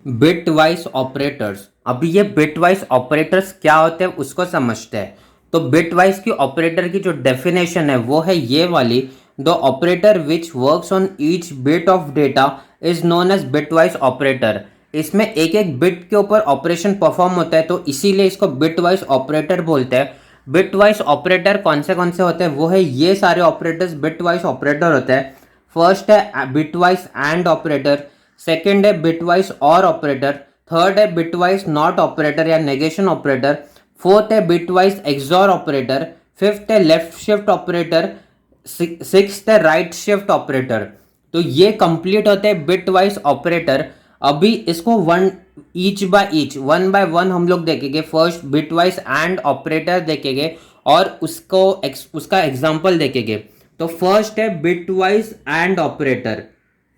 Bit wise operators. अभी ये bit wise operators क्या होते हैं उसको समझते हैं। तो बिट वाइज की ऑपरेटर की जो डेफिनेशन है वो है ये वाली: the operator which works on each bit of data is known as bitwise operator. इसमें एक एक बिट के ऊपर ऑपरेशन परफॉर्म होता है, तो इसीलिए इसको बिट वाइज ऑपरेटर बोलते हैं। बिट वाइज ऑपरेटर कौन से होते हैं? वो है ये सारे ऑपरेटर्स बिट वाइज ऑपरेटर होते हैं। फर्स्ट है बिटवाइज एंड ऑपरेटर, सेकंड है बिटवाइज और ऑपरेटर, थर्ड है बिटवाइज नॉट ऑपरेटर या नेगेशन ऑपरेटर, फोर्थ है बिटवाइज एक्सॉर ऑपरेटर, फिफ्थ है लेफ्ट शिफ्ट ऑपरेटर, सिक्स्थ है राइट शिफ्ट ऑपरेटर। तो ये कंप्लीट होते हैं बिटवाइज ऑपरेटर। अभी इसको वन बाय वन हम लोग देखेंगे। फर्स्ट बिटवाइज एंड ऑपरेटर देखेंगे और उसका एग्जांपल देखेंगे। तो फर्स्ट है बिटवाइज एंड ऑपरेटर।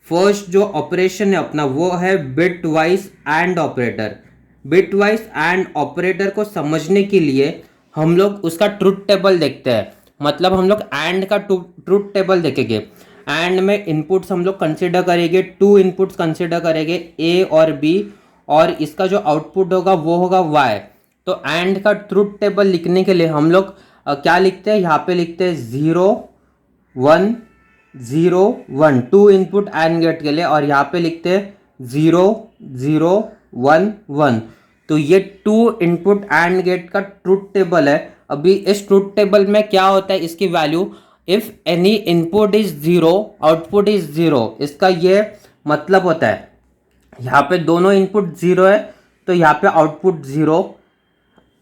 फर्स्ट जो ऑपरेशन है अपना वो है bitwise and operator. Bitwise and operator को समझने के लिए हम लोग उसका ट्रुथ टेबल देखते हैं। मतलब हम लोग एंड का ट्रुथ टेबल देखेंगे। एंड में इनपुट्स हम लोग कंसिडर करेंगे, टू इनपुट्स कंसिडर करेंगे, ए और बी, और इसका जो आउटपुट होगा वो होगा वाई। तो एंड का ट्रुथ टेबल लिखने के लिए हम लोग क्या लिखते हैं? यहाँ पे लिखते हैं 0 1 0 1, टू इनपुट एंड गेट के लिए, और यहाँ पे लिखते हैं 0 0 1 1। तो ये टू इनपुट एंड गेट का ट्रुथ टेबल है। अभी इस ट्रुथ टेबल में क्या होता है? इसकी value if any input is 0 output is 0, इसका ये मतलब होता है। यहाँ पे दोनों इनपुट 0 है तो यहाँ पे आउटपुट 0।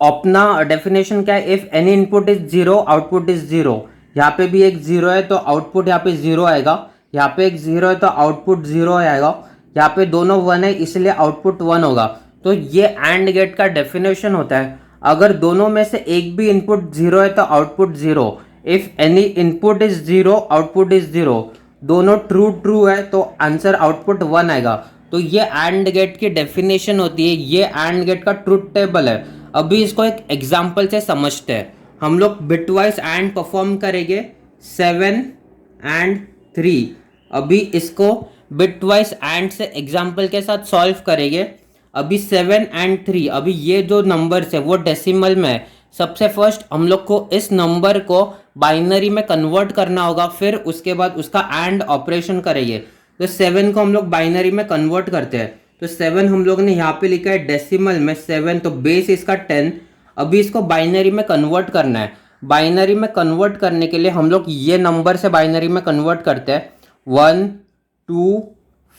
अपना डेफिनेशन क्या है? If any input is 0 output is 0। यहाँ पे भी एक 0 है तो आउटपुट यहाँ पे 0 आएगा, यहाँ पे एक 0 है तो आउटपुट 0 आएगा, यहाँ पे दोनों 1 है इसलिए आउटपुट 1 होगा। तो ये एंड गेट का डेफिनेशन होता है। अगर दोनों में से एक भी इनपुट 0 है तो output 0। If any input is 0 output is 0। दोनों ट्रू ट्रू है तो आंसर आउटपुट 1 आएगा। तो ये एंड गेट की डेफिनेशन होती है, ये एंड गेट का ट्रुथ टेबल है। अभी इसको एक एग्जांपल से समझते हैं। हम लोग बिटवाइज एंड परफॉर्म करेंगे 7 एंड 3। अभी इसको बिटवाइज एंड से एग्जांपल के साथ सॉल्व करेंगे। अभी 7 एंड 3, अभी ये जो नंबर्स है वो डेसिमल में है। सबसे फर्स्ट हम लोग को इस नंबर को बाइनरी में कन्वर्ट करना होगा, फिर उसके बाद उसका एंड ऑपरेशन करेंगे। तो 7 को हम लोग बाइनरी में कन्वर्ट करते हैं। तो 7 हम लोग ने यहाँ पे लिखा है डेसिमल में 7, तो बेस इसका 10। अभी इसको बाइनरी में कन्वर्ट करना है। बाइनरी में कन्वर्ट करने के लिए हम लोग ये नंबर से बाइनरी में कन्वर्ट करते हैं 1 2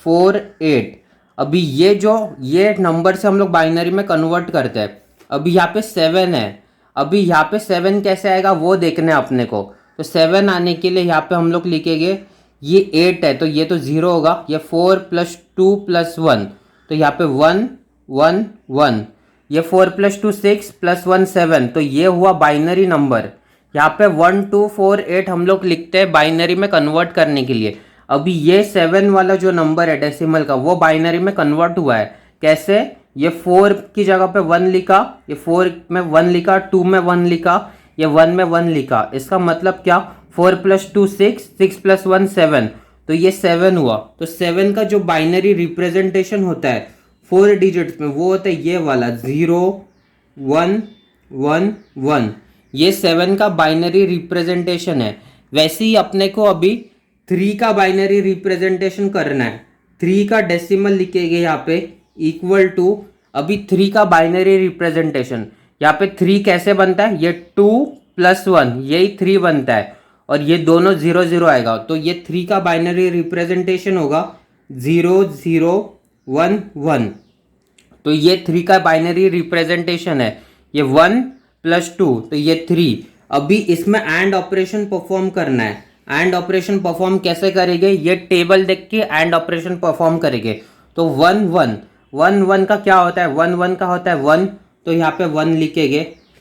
4 8। अभी ये नंबर से हम लोग बाइनरी में कन्वर्ट करते हैं। अभी यहाँ पे 7 है। अभी यहाँ पे 7 कैसे आएगा वो देखना है अपने को। तो 7 आने के लिए यहाँ पे हम लोग लिखेंगे, ये 8 है तो ये तो 0 होगा, ये 4 + 2 + 1, तो यहाँ पे 1 1 1। ये 4 + 2 6 + 1 7, तो ये हुआ बाइनरी नंबर। यहाँ पे 1 2 4 8 हम लोग लिखते हैं बाइनरी में कन्वर्ट करने के लिए। अभी ये 7 वाला जो नंबर है डेसिमल का वो बाइनरी में कन्वर्ट हुआ है। कैसे? ये 4 की जगह पे 1 लिखा, ये 4 में 1 लिखा, 2 में 1 लिखा, ये 1 में 1 लिखा। इसका मतलब क्या? 4 + 2 6, 6 + 1 7, तो ये 7 हुआ। तो 7 का जो बाइनरी रिप्रेजेंटेशन होता है 4 डिजिट्स में वो होता है ये वाला 0 1 1 1। ये 7 का बाइनरी रिप्रेजेंटेशन है। वैसे ही अपने को अभी 3 का बाइनरी रिप्रेजेंटेशन करना है। 3 का डेसिमल लिखेंगे यहाँ पे इक्वल टू, अभी 3 का बाइनरी रिप्रेजेंटेशन यहाँ पे 3 कैसे बनता है? ये 2 + 1, यही 3 बनता है, और ये दोनों 0 0 आएगा। तो ये 3 का बाइनरी रिप्रेजेंटेशन होगा 0 0 1 1। तो ये 3 का बाइनरी रिप्रेजेंटेशन है। ये 1 + 2 तो ये 3। अभी इसमें एंड ऑपरेशन परफॉर्म करना है। एंड ऑपरेशन परफॉर्म कैसे करेंगे? ये टेबल देख के एंड ऑपरेशन परफॉर्म करेंगे। तो 1 1 1 1 का क्या होता है? 1 1 का होता है 1, तो यहाँ पे 1 लिखेंगे।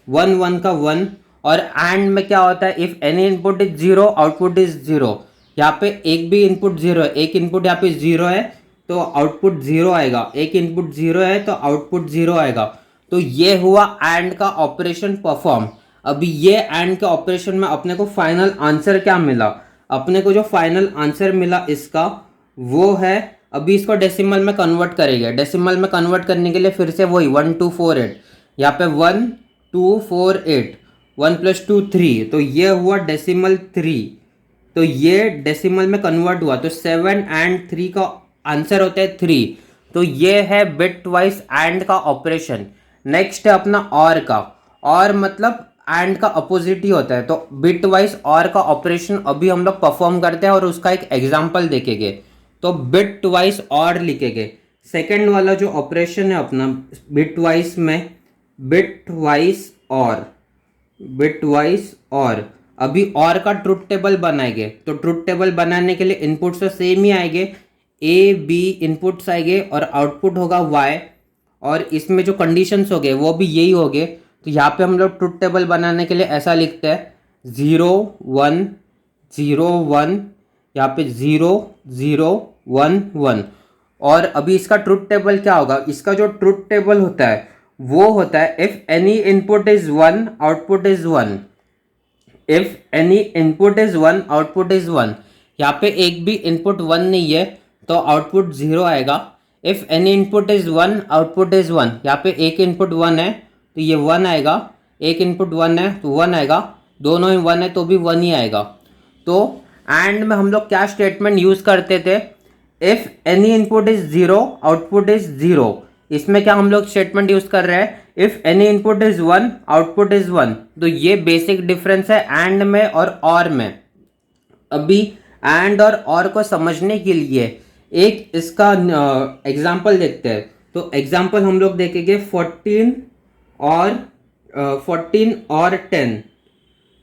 1 1 का 1। और एंड में क्या होता है? If any input is 0 output is 0। यहाँ पे एक भी इनपुट 0 है, एक इनपुट यहाँ पे 0 है तो आउटपुट 0 आएगा, एक इनपुट 0 है तो आउटपुट 0 आएगा। तो ये हुआ एंड का ऑपरेशन परफॉर्म। अभी ये एंड के ऑपरेशन में अपने को फाइनल आंसर क्या मिला? अपने को जो फाइनल आंसर मिला इसका वो है अभी इसको डेसिमल में कन्वर्ट करेंगे। डेसिमल में कन्वर्ट करने के लिए फिर से वही 1248, यहाँ पे 1248, 1 + 2 3, तो ये हुआ डेसिमल 3, तो ये डेसिमल में कन्वर्ट हुआ, तो 7 एंड 3 का आंसर होता है 3। तो ये है बिट वाइज एंड का ऑपरेशन। नेक्स्ट है अपना और का। और मतलब एंड का अपोजिट ही होता है, तो बिट वाइज और का ऑपरेशन अभी हम लोग परफॉर्म करते हैं और उसका एक एग्जांपल देखेंगे। तो बिट वाइज और लिखेंगे। सेकंड वाला जो ऑपरेशन है अपना बिट वाइज में, बिट वाइज और अभी और का ट्रुथ टेबल बनाएंगे। तो ट्रुथ टेबल बनाने के लिए इनपुट्स तो सेम ही आएंगे, ए बी इनपुट्स आएंगे और आउटपुट होगा वाई, और इसमें जो कंडीशंस हो गए वो भी यही हो गए। तो यहाँ पे हम लोग ट्रुथ टेबल बनाने के लिए ऐसा लिखते हैं 0 1 0 1, यहाँ पे 0 0 1 1। और अभी इसका ट्रुथ टेबल क्या होगा, इसका जो ट्रुथ टेबल होता है वो होता है if any input is 1 output is 1, if any input is 1 output is 1। यहाँ पे एक भी इनपुट 1 नहीं है तो आउटपुट 0 आएगा। If any input is 1 output is 1, यहाँ पे एक इनपुट 1 है तो ये 1 आएगा, एक इनपुट 1 है तो 1 आएगा, दोनों ही 1 है तो भी 1 ही आएगा। तो एंड में हम लोग क्या स्टेटमेंट यूज करते थे, if any input is 0 output is 0। इसमें क्या हम लोग स्टेटमेंट यूज कर रहे हैं, if any input is 1 output is 1। तो ये बेसिक डिफरेंस है एंड में और में। अभी एंड और को समझने के लिए एक इसका एग्जाम्पल देखते हैं। तो एग्जाम्पल हम लोग देखेंगे 14 और 10,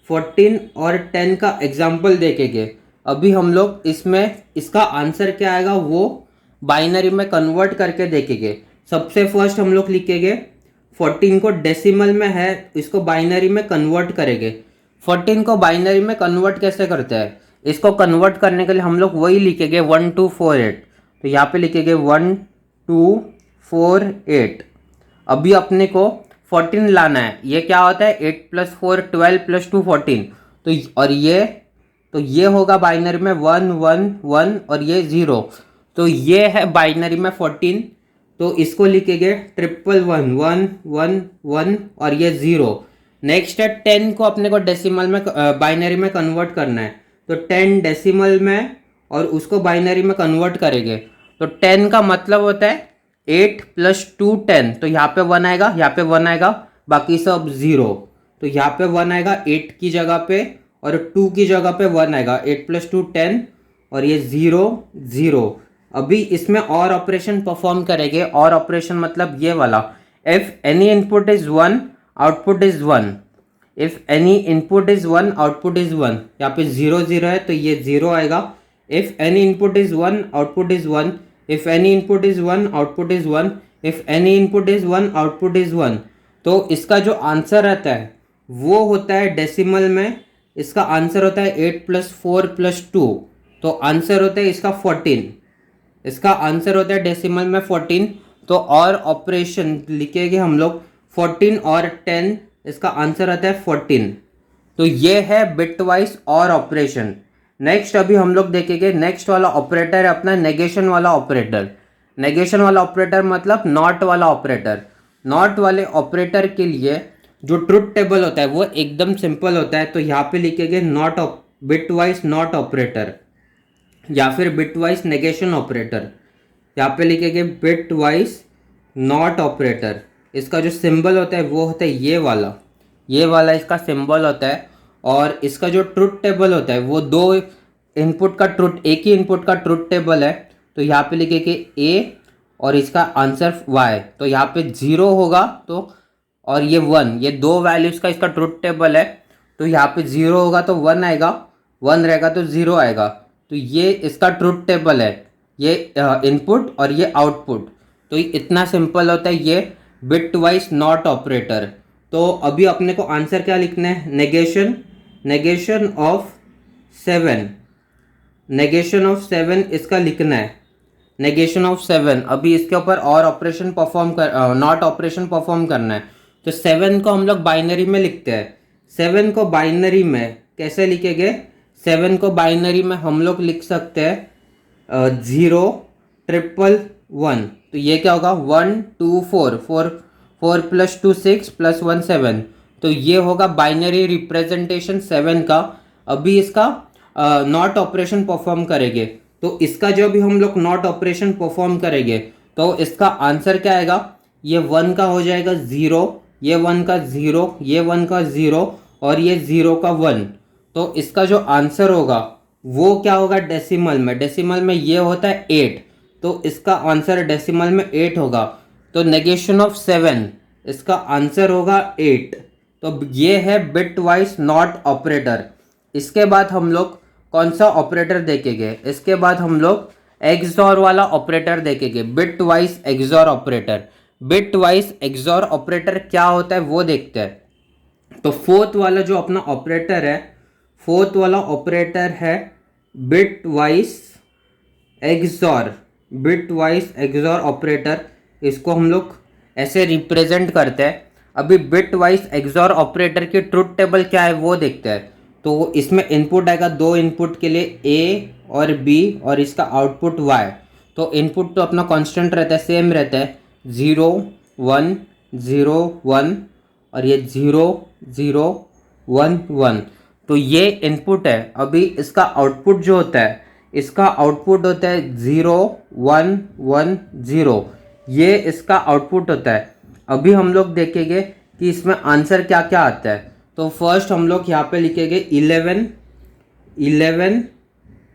14 और 10 का एग्जाम्पल देखेंगे। अभी हम लोग इसमें इसका आंसर क्या आएगा वो बाइनरी में कन्वर्ट करके देखेंगे। सबसे फर्स्ट हम लोग लिखेंगे 14 को डेसिमल में है, इसको बाइनरी में कन्वर्ट करेंगे। 14 को बाइनरी में कन्वर्ट कैसे करते हैं, इसको कन्वर्ट करने के लिए हम लोग वही लिखेंगे 1248। तो यहाँ पे लिखेंगे 1248। अभी अपने को 14 लाना है, ये क्या होता है 8 + 4 12 + 2 14। तो और ये होगा बाइनरी में 1 1 1 और ये 0। तो ये है बाइनरी में 14, तो इसको लिखेंगे 111 1 1 1 और ये 0। नेक्स्ट है 10 को अपने को डेसिमल में बाइनरी में कन्वर्ट करना है। तो 10 डेसिमल में और उसको बाइनरी में कन्वर्ट करेंगे। तो 10 का मतलब होता है 8 + 2 10। तो यहाँ पे 1 आएगा, यहाँ पे 1 आएगा, बाकी सब 0। तो यहाँ पे 1 आएगा 8 की जगह पे और 2 की जगह पे 1 आएगा, 8 + 2 10 और ये 0 0। अभी इसमें और ऑपरेशन परफॉर्म करेंगे। और ऑपरेशन मतलब ये वाला, if any input is 1 output is 1, if any input is 1 output is 1। यहाँ पे 0 0 है तो ये 0 आएगा। If any input is 1 output is 1, if any input is 1 output is 1, if any input is 1 output is 1। तो इसका जो आंसर रहता है वो होता है डेसिमल में, इसका आंसर होता है 8 + 4 + 2। तो आंसर होता है इसका 14, इसका आंसर होता है डेसिमल में 14। तो और ऑपरेशन लिखेंगे हम लोग 14 और 10, इसका आंसर आता है 14। तो ये है बिटवाइज और ऑपरेशन। नेक्स्ट अभी हम लोग देखेंगे, नेक्स्ट वाला ऑपरेटर है अपना नेगेशन वाला ऑपरेटर। नेगेशन वाला ऑपरेटर मतलब नॉट वाला ऑपरेटर। नॉट वाले ऑपरेटर के लिए जो ट्रुथ टेबल होता है वो एकदम सिंपल होता है। तो यहाँ पे लिखेंगे नॉट बिटवाइज नॉट ऑपरेटर या फिर बिटवाइज नेगेशन ऑपरेटर। यहाँ पे लिखेंगे बिटवाइज नॉट ऑपरेटर। इसका जो सिंबल होता है वो होता है ये वाला इसका सिंबल होता है। और इसका जो ट्रुथ टेबल होता है वो दो इनपुट का ट्रुथ, एक ही इनपुट का ट्रुथ टेबल है। तो यहाँ पे लिखेंगे ए और इसका आंसर वाई। तो यहाँ पे 0 होगा तो और ये 1, ये दो वैल्यूज़ का इसका ट्रुथ टेबल है। तो यहाँ पे 0 होगा तो 1 आएगा, 1 रहेगा तो 0 आएगा। तो ये इसका ट्रुथ टेबल है, ये इनपुट और ये आउटपुट। तो इतना सिंपल होता है ये बिटवाइज नॉट ऑपरेटर। तो अभी अपने को आंसर क्या लिखना है, नेगेशन ऑफ 7, नेगेशन ऑफ 7 इसका लिखना है, नेगेशन ऑफ 7। अभी इसके ऊपर और ऑपरेशन परफॉर्म कर नॉट ऑपरेशन परफॉर्म करना है। तो 7 को हम लोग बाइनरी में लिखते हैं। 7 को बाइनरी में कैसे लिखेंगे, 7 को बाइनरी में हम लोग लिख सकते हैं 0 111, तो ये क्या होगा 124, 4 प्लस 2 6 प्लस 1 7, तो ये होगा बाइनरी रिप्रेजेंटेशन 7 का। अभी इसका नॉट ऑपरेशन परफॉर्म करेंगे, तो इसका जो भी हम लोग नॉट ऑपरेशन परफॉर्म करेंगे तो इसका आंसर क्या आएगा, ये 1 का हो जाएगा 0, ये 1 का 0, ये 1 का 0 और ये 0 का 1। तो इसका जो आंसर होगा वो क्या होगा डेसिमल में, डेसिमल में ये होता है 8, तो इसका आंसर डेसिमल में 8 होगा। तो नेगेशन ऑफ 7, इसका आंसर होगा 8। तो ये है बिट वाइज नॉट ऑपरेटर। इसके बाद हम लोग कौन सा ऑपरेटर देखेंगे, इसके बाद हम लोग एक्सॉर वाला ऑपरेटर देखेंगे, bit wise XOR operator. Bit wise XOR operator क्या होता है वो देखते हैं। तो फोर्थ वाला जो अपना ऑपरेटर है, फोर्थ वाला ऑपरेटर है bit wise XOR, bit wise XOR operator. इसको हम लोग ऐसे रिप्रेजेंट करते हैं। अभी बिट वाइज एक्सॉर ऑपरेटर की ट्रुथ टेबल क्या है वो देखते हैं। तो इसमें इनपुट आएगा, दो इनपुट के लिए ए और बी और इसका आउटपुट वाई। तो इनपुट तो अपना कांस्टेंट रहता है, सेम रहता है, 0 1 0 1 और ये 0 0 1 1। तो ये इनपुट है। अभी इसका आउटपुट जो होता है, इसका आउटपुट होता है 0 1 1 0, ये इसका आउटपुट होता है। अभी हम लोग देखेंगे कि इसमें आंसर क्या क्या आता है। तो फर्स्ट हम लोग यहाँ पे लिखेंगे 11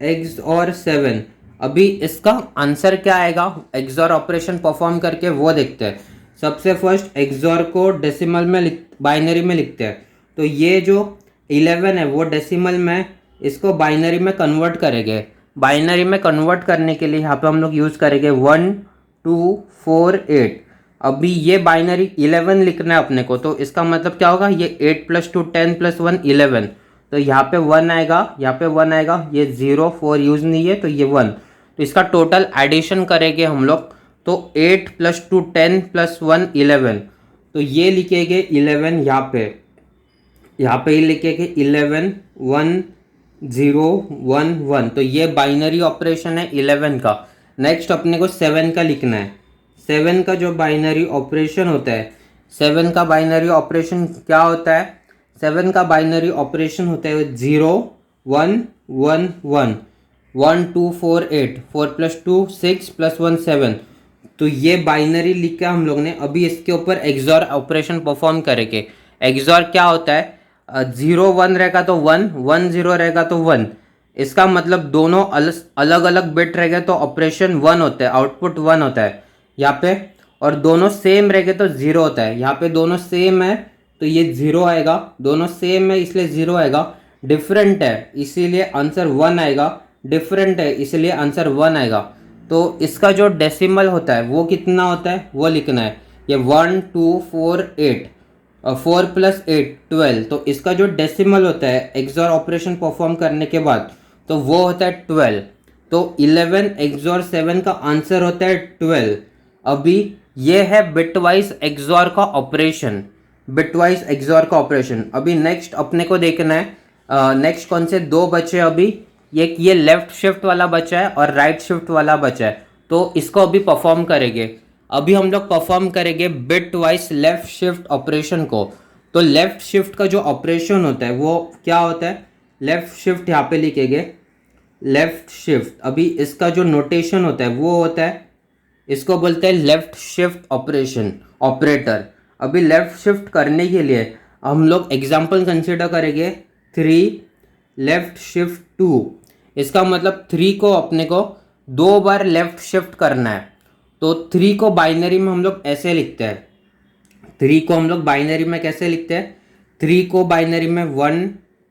एक्स और 7। अभी इसका आंसर क्या आएगा एक्सॉर ऑपरेशन परफॉर्म करके वो देखते हैं। सबसे फर्स्ट एक्सॉर को डेसिमल में बाइनरी में लिखते हैं। तो ये जो 11 है वो डेसिमल में, इसको बाइनरी में कन्वर्ट करेंगे। बाइनरी में कन्वर्ट करने के लिए यहाँ पे हम लोग यूज़ करेंगे 1 2 4 8। अभी ये बाइनरी 11 लिखना है अपने को, तो इसका मतलब क्या होगा, ये 8 प्लस 2 10 प्लस 1 11। तो यहाँ पे 1 आएगा, यहाँ पे 1 आएगा, ये 0 4 यूज़ नहीं है तो ये 1। तो इसका टोटल एडिशन करेंगे हम लोग, तो 8 प्लस 2 10 प्लस 1 11। तो ये लिखेंगे 11 यहाँ पे ही लिखेंगे 11 1 0 1 1। तो ये बाइनरी ऑपरेशन है 11 का। नेक्स्ट अपने को 7 का लिखना है। 7 का जो बाइनरी ऑपरेशन होता है, 7 का बाइनरी ऑपरेशन क्या होता है, 7 का बाइनरी ऑपरेशन होता है 0 1 1 1 1 2 4 8, 4 प्लस 2 6 प्लस 1 7। तो ये बाइनरी लिखा हम लोग ने। अभी इसके ऊपर एक्सॉर ऑपरेशन परफॉर्म करेंगे। एक्सॉर क्या होता है, 0 1 रहेगा तो 1 1 0 रहेगा तो 1। इसका मतलब दोनों अलग अलग बिट रहेगा तो ऑपरेशन 1 होता है, आउटपुट 1 होता है यहाँ पे। और दोनों सेम रहेंगे तो 0 होता है। यहाँ पे दोनों सेम है तो ये 0 आएगा, दोनों सेम है इसलिए 0 आएगा। डिफरेंट है इसीलिए आंसर 1 आएगा, डिफरेंट है इसलिए आंसर 1 आएगा। तो इसका जो डेसिमल होता है वो कितना होता है वो लिखना है। ये 1 2 4 8 और 4 प्लस 8 12। तो इसका जो डेसिमल होता है एक्सॉर ऑपरेशन परफॉर्म करने के बाद तो वो होता है 12। तो 11 एक्सॉर 7 का आंसर होता है 12। अभी ये है बिटवाइज एक्सॉर का ऑपरेशन, बिटवाइज एक्सॉर का ऑपरेशन। अभी नेक्स्ट अपने को देखना है, नेक्स्ट कौन से दो बचे अभी, ये लेफ्ट शिफ्ट वाला बचा है और राइट शिफ्ट वाला बचा है। तो इसको अभी परफॉर्म करेंगे। अभी हम लोग परफॉर्म करेंगे bit wise left shift operation को। तो लेफ्ट शिफ्ट का जो ऑपरेशन होता है वो क्या होता है, लेफ्ट शिफ्ट यहाँ पे लिखेंगे लेफ्ट शिफ्ट। अभी इसका जो नोटेशन होता है वो होता है, इसको बोलते हैं लेफ्ट शिफ्ट ऑपरेशन ऑपरेटर। अभी लेफ्ट शिफ्ट करने के लिए हम लोग एग्जाम्पल कंसिडर करेंगे 3 लेफ्ट शिफ्ट 2। इसका मतलब 3 को अपने को 2 बार लेफ्ट शिफ्ट करना है। तो 3 को बाइनरी में हम लोग ऐसे लिखते हैं, 3 को हम लोग बाइनरी में कैसे लिखते हैं, 3 को बाइनरी में 1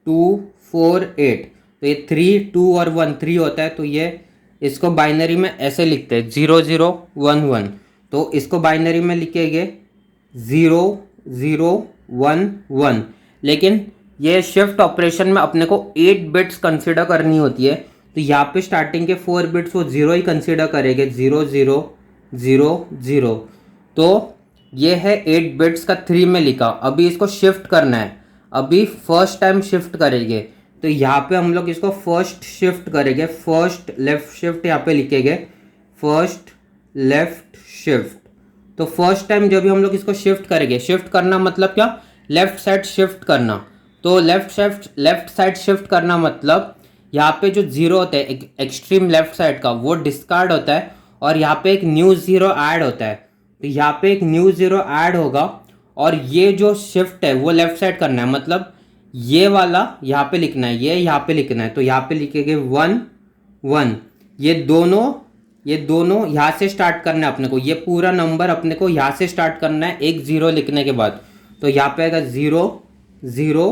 2 4 8। तो ये 3 2 और 1 3 होता है, तो ये इसको बाइनरी में ऐसे लिखते हैं 0 0 1 1। तो इसको बाइनरी में लिखेंगे 0 0 1 1। लेकिन ये शिफ्ट ऑपरेशन में अपने को 8 बिट्स कंसिडर करनी होती है। तो यहाँ पे स्टार्टिंग के 4 बिट्स वो 0 ही कंसिडर करेंगे, 0 0 0 0। तो ये है 8 बिट्स का 3 में लिखा। अभी इसको शिफ्ट करना है, अभी फर्स्ट टाइम शिफ्ट करेंगे। तो यहाँ पे हम लोग इसको फर्स्ट शिफ्ट करेंगे, फर्स्ट लेफ्ट शिफ्ट यहाँ पे लिखेंगे। First left shift. तो फर्स्ट टाइम जब भी हम लोग इसको शिफ्ट करेंगे, शिफ्ट करना मतलब क्या, लेफ्ट साइड शिफ्ट करना। तो लेफ्ट साइड शिफ्ट करना मतलब यहाँ पे जो जीरो होता है एक्सट्रीम लेफ्ट साइड का वो डिस्कार्ड होता है और यहाँ पे एक न्यू जीरो ऐड होता है। तो यहाँ पे एक न्यू जीरो ऐड होगा और ये जो शिफ्ट है वो लेफ्ट साइड करना है, मतलब ये वाला यहाँ पे लिखना है, ये यहाँ पे लिखना है। तो यहाँ पे लिखेंगे 1 1। ये दोनों यहाँ से स्टार्ट करना है अपने को, ये पूरा नंबर अपने को यहाँ से स्टार्ट करना है एक जीरो लिखने के बाद। तो यहाँ पे आएगा 0 0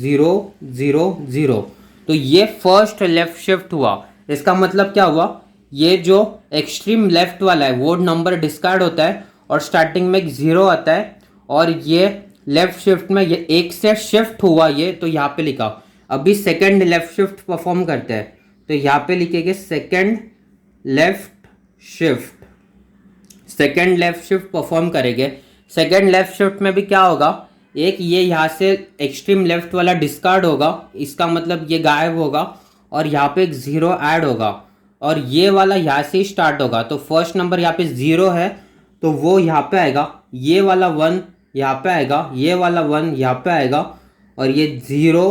0 0 0। तो ये फर्स्ट लेफ्ट शिफ्ट हुआ। इसका मतलब क्या हुआ, ये जो एक्सट्रीम लेफ्ट वाला है वो नंबर डिस्कार्ड होता है और स्टार्टिंग में एक जीरो आता है और ये लेफ्ट शिफ्ट में ये एक से शिफ्ट हुआ ये, तो यहाँ पे लिखा। अभी सेकंड लेफ्ट शिफ्ट परफॉर्म करते हैं। तो यहाँ पे लिखेंगे सेकंड लेफ्ट शिफ्ट परफॉर्म करेंगे। सेकंड लेफ्ट शिफ्ट में भी क्या होगा, एक ये यहाँ से एक्सट्रीम लेफ्ट वाला डिस्कार्ड होगा, इसका मतलब ये गायब होगा और यहाँ पे एक जीरो ऐड होगा और ये वाला यहाँ से ही स्टार्ट होगा। तो फर्स्ट नंबर यहाँ पे जीरो है तो वो यहाँ पे आएगा, ये वाला 1 यहाँ पे आएगा, ये वाला 1 यहाँ पे आएगा और ये 0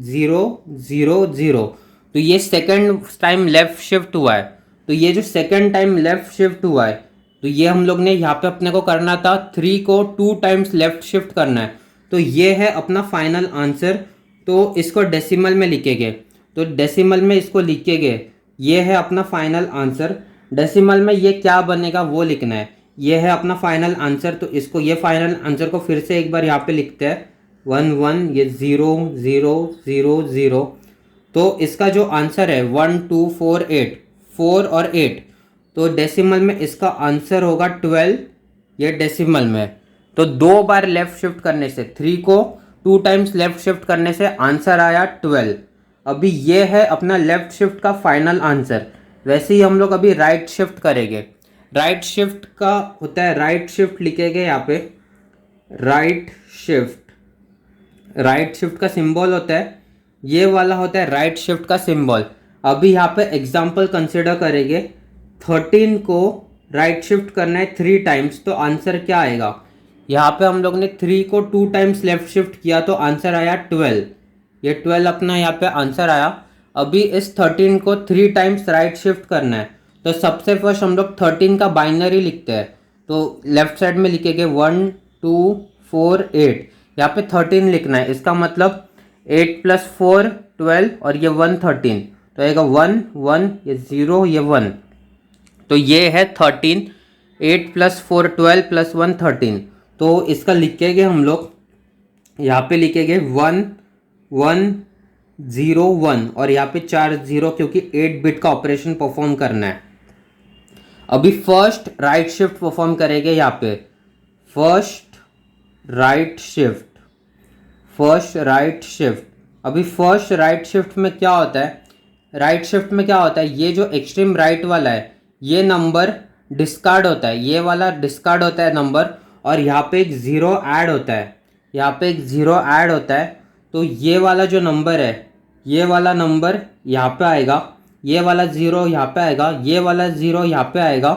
0 0 0। तो ये सेकंड टाइम लेफ्ट शिफ्ट हुआ है। तो ये जो सेकंड टाइम लेफ्ट शिफ्ट हुआ है तो ये हम लोग ने यहाँ पे अपने को करना था 3 को 2 टाइम्स लेफ्ट शिफ्ट करना है। तो ये है अपना फाइनल आंसर। तो इसको डेसिमल में लिखेंगे, तो डेसिमल में इसको लिखेंगे, ये है अपना फाइनल आंसर। डेसिमल में ये क्या बनेगा वो लिखना है, ये है अपना फाइनल आंसर। तो इसको ये फाइनल आंसर को फिर से एक बार यहाँ पे लिखते हैं 1 1, ये 0 0 0 0। तो इसका जो आंसर है 1 2 4 8, 4 और 8। तो डेसिमल में इसका आंसर होगा 12, ये डेसिमल में। तो 2 बार लेफ्ट शिफ्ट करने से, 3 को 2 टाइम्स लेफ्ट शिफ्ट करने से आंसर आया 12। अभी ये है अपना लेफ्ट शिफ्ट का फाइनल आंसर। वैसे ही हम लोग अभी राइट शिफ्ट करेंगे। राइट शिफ्ट का होता है, राइट शिफ्ट लिखेंगे यहाँ पे, राइट शिफ्ट का सिंबल होता है, ये वाला होता है राइट शिफ्ट का सिंबल। अभी यहाँ पे एग्जाम्पल कंसिडर करेंगे, 13 को राइट शिफ्ट करना है 3 टाइम्स, तो आंसर क्या आएगा। यहाँ पे हम लोग ने 3 को 2 टाइम्स लेफ्ट शिफ्ट किया तो आंसर आया 12, ये 12 अपना यहाँ पे आंसर आया। अभी इस 13 को 3 टाइम्स राइट शिफ्ट करना है तो सबसे फर्स्ट हम लोग 13 का बाइनरी लिखते हैं। तो लेफ्ट साइड में लिखेंगे 1 2 4 8, यहाँ पे 13 लिखना है, इसका मतलब 8 + 4 12 और ये 1 13। तो आएगा 1 1, ये 0, ये 1। तो ये है 13, 8 + 4 12 + 1 13। तो इसका लिखेंगे हम लोग, यहाँ पे लिखेंगे 1 1 0 1 और यहाँ पे 4 0 क्योंकि 8 बिट का ऑपरेशन परफॉर्म करना है। अभी फर्स्ट राइट शिफ्ट परफॉर्म करेंगे, यहाँ पे फर्स्ट राइट शिफ्ट। अभी फर्स्ट राइट शिफ्ट में क्या होता है, राइट शिफ्ट में क्या होता है, ये जो एक्सट्रीम राइट वाला है ये नंबर डिस्कार्ड होता है, ये वाला डिस्कार्ड होता है नंबर और यहाँ पे एक ज़ीरो ऐड होता है, यहाँ पे एक ज़ीरो ऐड होता है। तो ये वाला जो नंबर है, ये वाला नंबर यहाँ पे आएगा, ये वाला ज़ीरो यहाँ पे आएगा, ये वाला ज़ीरो यहाँ पे आएगा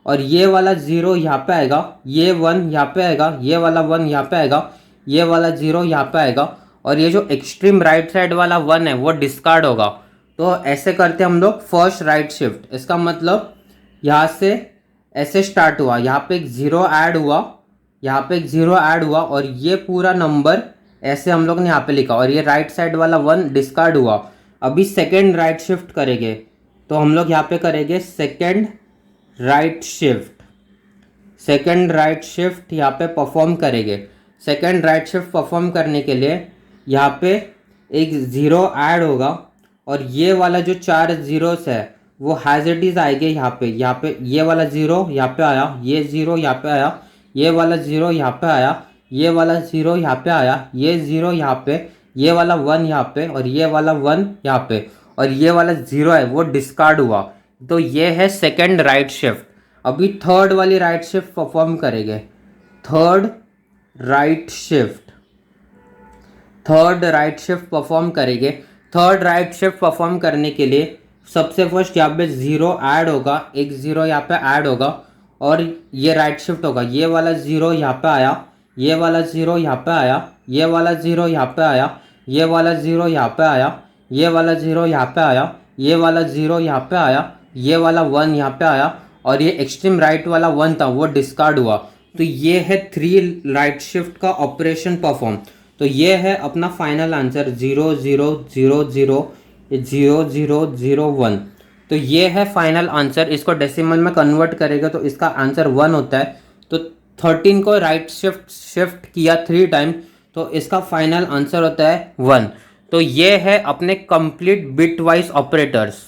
और ये वाला ज़ीरो यहाँ पे आएगा, ये 1 यहाँ पे आएगा, ये वाला 1 यहाँ पे आएगा, ये वाला ज़ीरो यहाँ पे आएगा और ये जो एक्सट्रीम राइट साइड वाला 1 है वो डिस्कार्ड होगा। तो ऐसे करते हम लोग फर्स्ट राइट शिफ्ट। इसका मतलब यहाँ से ऐसे स्टार्ट हुआ, यहाँ पे एक ज़ीरो ऐड हुआ, यहाँ पे एक ज़ीरो ऐड हुआ और ये पूरा नंबर ऐसे हम लोग ने यहाँ पे लिखा और ये राइट साइड वाला 1 डिस्कार्ड हुआ। अभी सेकेंड राइट शिफ्ट करेंगे तो हम लोग यहाँ पे करेंगे सेकेंड राइट शिफ्ट यहाँ पे परफॉर्म करेंगे। सेकेंड राइट शिफ्ट परफॉर्म करने के लिए यहाँ पे एक ज़ीरो ऐड होगा और ये वाला जो 4 ज़ीरोस है वो हैज़ आएंगे यहाँ पे ये वाला ज़ीरो यहाँ पे आया, ये ज़ीरो यहाँ पे आया, ये वाला ज़ीरो यहाँ पे आया, ये वाला ज़ीरो यहाँ पे आया, ये ज़ीरो यहाँ पे, ये वाला 1 यहाँ पे और ये वाला 1 यहाँ पे और ये वाला ज़ीरो है वो डिस्कार्ड हुआ। तो ये है सेकेंड राइट शिफ्ट। अभी थर्ड वाली राइट शिफ्ट परफॉर्म करेंगे। थर्ड राइट शिफ्ट परफॉर्म करेंगे। थर्ड राइट शिफ्ट परफॉर्म करने के लिए सबसे फर्स्ट यहाँ पे जीरो ऐड होगा, एक जीरो यहाँ पे ऐड होगा और ये राइट शिफ्ट होगा। ये वाला जीरो यहाँ पे आया, ये वाला जीरो यहाँ पे आया, ये वाला जीरो यहाँ पे आया, ये वाला जीरो यहाँ पे आया, ये वाला जीरो यहाँ पे आया, ये वाला जीरो यहाँ पे आया, ये वाला वन यहाँ पे आया और ये एक्सट्रीम राइट वाला वन था वो डिस्कार्ड हुआ। तो ये है थ्री राइट शिफ्ट का ऑपरेशन परफॉर्म। तो ये है अपना फाइनल आंसर 0 0 0 0 0 0 0 1। तो ये है फाइनल आंसर। इसको डेसिमल में कन्वर्ट करेगा तो इसका आंसर 1 होता है। तो 13 को राइट शिफ्ट किया 3 टाइम तो इसका फाइनल आंसर होता है 1। तो ये है अपने कंप्लीट बिट वाइज ऑपरेटर्स।